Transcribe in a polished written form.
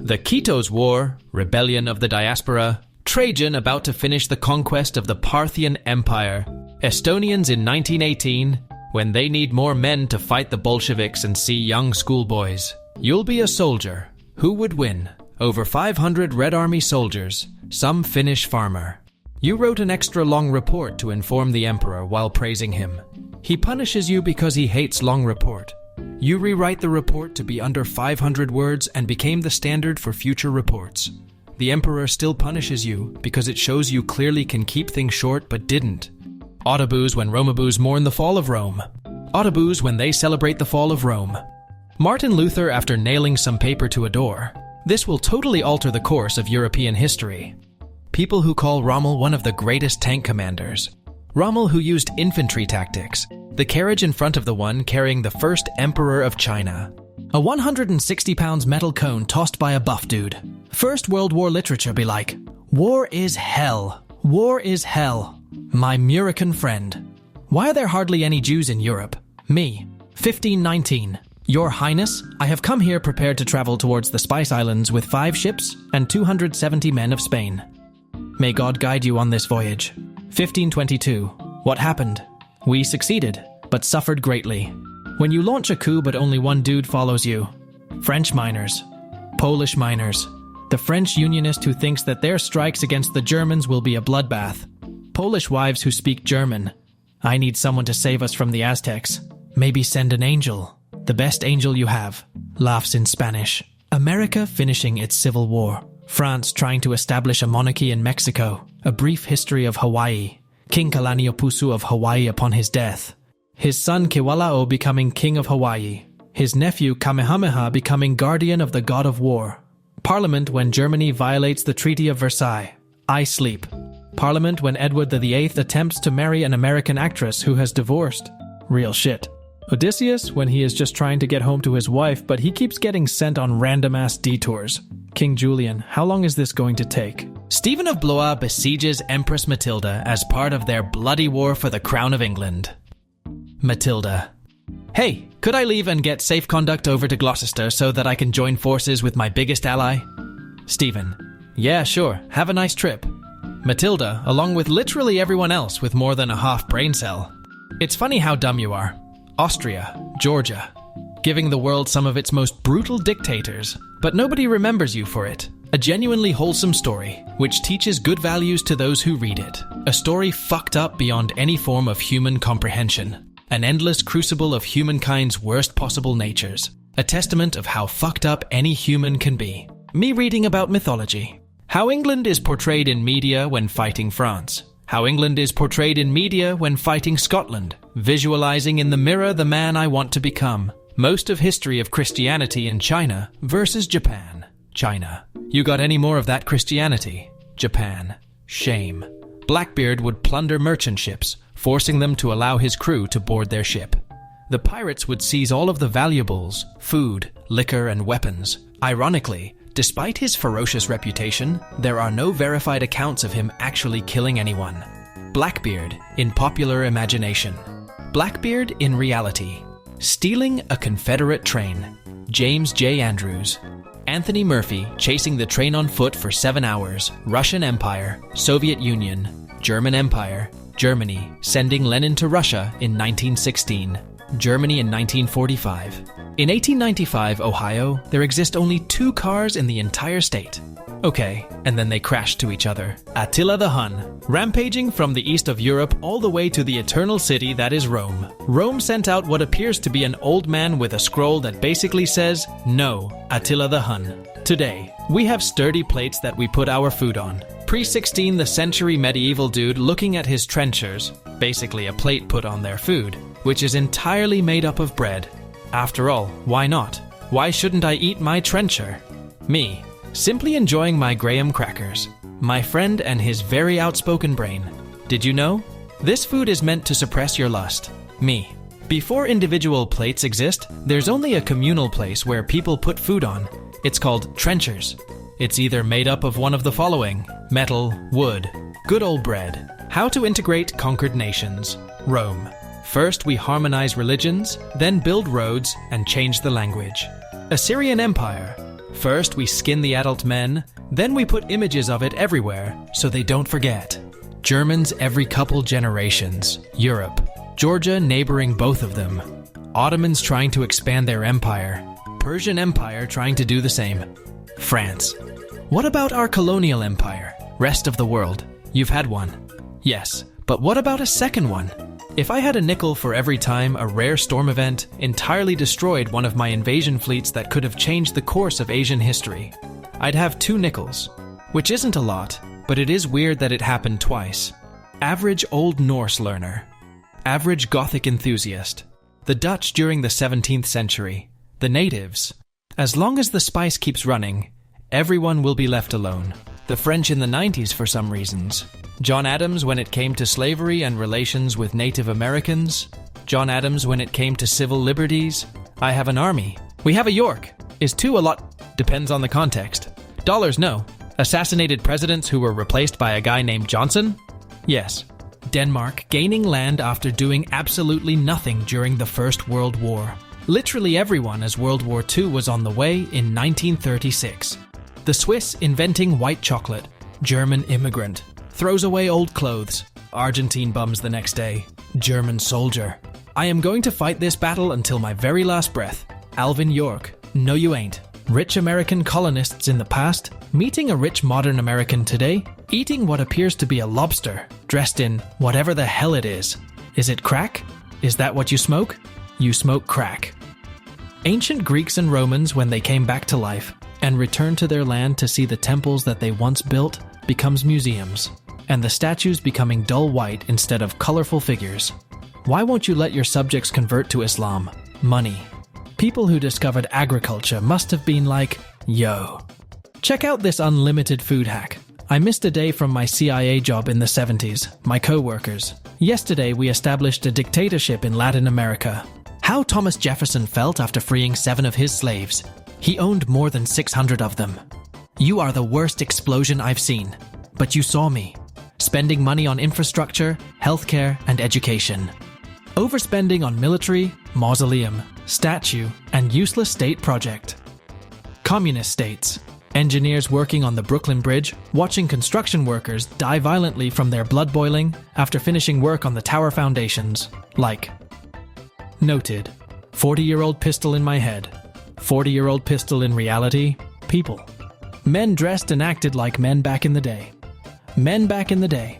The Kitos War, rebellion of the diaspora, Trajan about to finish the conquest of the Parthian Empire, Estonians in 1918, when they need more men to fight the Bolsheviks and see young schoolboys. You'll be a soldier. Who would win? Over 500 Red Army soldiers, some Finnish farmer. You wrote an extra long report to inform the emperor while praising him. He punishes you because he hates long report. You rewrite the report to be under 500 words and became the standard for future reports. The emperor still punishes you because it shows you clearly can keep things short but didn't. Autobus when Romabus mourn the fall of Rome. Autobus when they celebrate the fall of Rome. Martin Luther after nailing some paper to a door. This will totally alter the course of European history. People who call Rommel one of the greatest tank commanders. Rommel who used infantry tactics. The carriage in front of the one carrying the first emperor of China. A 160 pounds metal cone tossed by a buff dude. First World War literature be like, war is hell. War is hell. My Murican friend. Why are there hardly any Jews in Europe? Me. 1519. Your Highness, I have come here prepared to travel towards the Spice Islands with 5 ships and 270 men of Spain. May God guide you on this voyage. 1522. What happened? We succeeded, but suffered greatly. When you launch a coup but only one dude follows you. French miners. Polish miners. The French unionist who thinks that their strikes against the Germans will be a bloodbath. Polish wives who speak German. I need someone to save us from the Aztecs. Maybe send an angel. The best angel you have. Laughs in Spanish. America finishing its civil war. France trying to establish a monarchy in Mexico. A brief history of Hawaii. King Kalaniʻapuʻu of Hawaii upon his death. His son Kewalao becoming king of Hawaii. His nephew Kamehameha becoming guardian of the god of war. Parliament when Germany violates the Treaty of Versailles. I sleep. Parliament when Edward VIII attempts to marry an American actress who has divorced. Real shit. Odysseus when he is just trying to get home to his wife, but he keeps getting sent on random-ass detours. King Julian, how long is this going to take? Stephen of Blois besieges Empress Matilda as part of their bloody war for the crown of England. Matilda. Hey, could I leave and get safe conduct over to Gloucester so that I can join forces with my biggest ally? Stephen. Yeah, sure. Have a nice trip. Matilda, along with literally everyone else with more than a half brain cell. It's funny how dumb you are. Austria, Georgia, giving the world some of its most brutal dictators, but nobody remembers you for it. A genuinely wholesome story, which teaches good values to those who read it. A story fucked up beyond any form of human comprehension. An endless crucible of humankind's worst possible natures. A testament of how fucked up any human can be. Me reading about mythology. How England is portrayed in media when fighting France. How England is portrayed in media when fighting Scotland, visualizing in the mirror the man I want to become. Most of history of Christianity in China versus Japan. China. You got any more of that Christianity? Japan. Shame. Blackbeard would plunder merchant ships, forcing them to allow his crew to board their ship. The pirates would seize all of the valuables, food, liquor, and weapons. Ironically, despite his ferocious reputation, there are no verified accounts of him actually killing anyone. Blackbeard in popular imagination. Blackbeard in reality. Stealing a Confederate train. James J. Andrews. Anthony Murphy chasing the train on foot for 7 hours. Russian Empire. Soviet Union. German Empire. Germany sending Lenin to Russia in 1916. Germany in 1945. In 1895, Ohio, there exist only 2 cars in the entire state. Okay, and then they crash to each other. Attila the Hun, rampaging from the east of Europe all the way to the eternal city that is Rome. Rome sent out what appears to be an old man with a scroll that basically says, "No, Attila the Hun." Today, we have sturdy plates that we put our food on. Pre-16th century medieval dude looking at his trenchers, basically a plate put on their food, which is entirely made up of bread. After all, why not? Why shouldn't I eat my trencher? Me, simply enjoying my graham crackers. My friend and his very outspoken brain. Did you know? This food is meant to suppress your lust. Me. Before individual plates exist, there's only a communal place where people put food on. It's called trenchers. It's either made up of one of the following: metal, wood, good old bread. How to integrate conquered nations. Rome. First we harmonize religions, then build roads and change the language. Assyrian Empire. First, we skin the adult men, then we put images of it everywhere so they don't forget. Germans every couple generations. Europe. Georgia neighboring both of them. Ottomans trying to expand their empire. Persian Empire trying to do the same. France. What about our colonial empire? Rest of the world. You've had one. Yes, but what about a second one? If I had a nickel for every time a rare storm event entirely destroyed one of my invasion fleets that could have changed the course of Asian history, I'd have 2 nickels, which isn't a lot, but it is weird that it happened twice. Average Old Norse learner. Average Gothic enthusiast. The Dutch during the 17th century. The natives. As long as the spice keeps running, everyone will be left alone. The French in the 90s for some reasons. John Adams when it came to slavery and relations with Native Americans. John Adams when it came to civil liberties. I have an army. We have a York. Is 2 a lot? Depends on the context. Dollars, no. Assassinated presidents who were replaced by a guy named Johnson? Yes. Denmark gaining land after doing absolutely nothing during the First World War. Literally everyone as World War II was on the way in 1936. The Swiss inventing white chocolate. German immigrant. Throws away old clothes. Argentine bums the next day. German soldier. I am going to fight this battle until my very last breath. Alvin York. No you ain't. Rich American colonists in the past, meeting a rich modern American today, eating what appears to be a lobster, dressed in whatever the hell it is. Is it crack? Is that what you smoke? You smoke crack. Ancient Greeks and Romans when they came back to life and returned to their land to see the temples that they once built becomes museums, and the statues becoming dull white instead of colorful figures. Why won't you let your subjects convert to Islam? Money. People who discovered agriculture must have been like, yo. Check out this unlimited food hack. I missed a day from my CIA job in the 70s, my co-workers. Yesterday we established a dictatorship in Latin America. How Thomas Jefferson felt after freeing 7 of his slaves. He owned more than 600 of them. You are the worst explosion I've seen. But you saw me. Spending money on infrastructure, healthcare, and education. Overspending on military, mausoleum, statue, and useless state project. Communist states. Engineers working on the Brooklyn Bridge, watching construction workers die violently from their blood boiling after finishing work on the tower foundations. Like. Noted. 40-year-old pistol in my head. 40-year-old pistol in reality. People. Men dressed and acted like men back in the day. Men back in the day.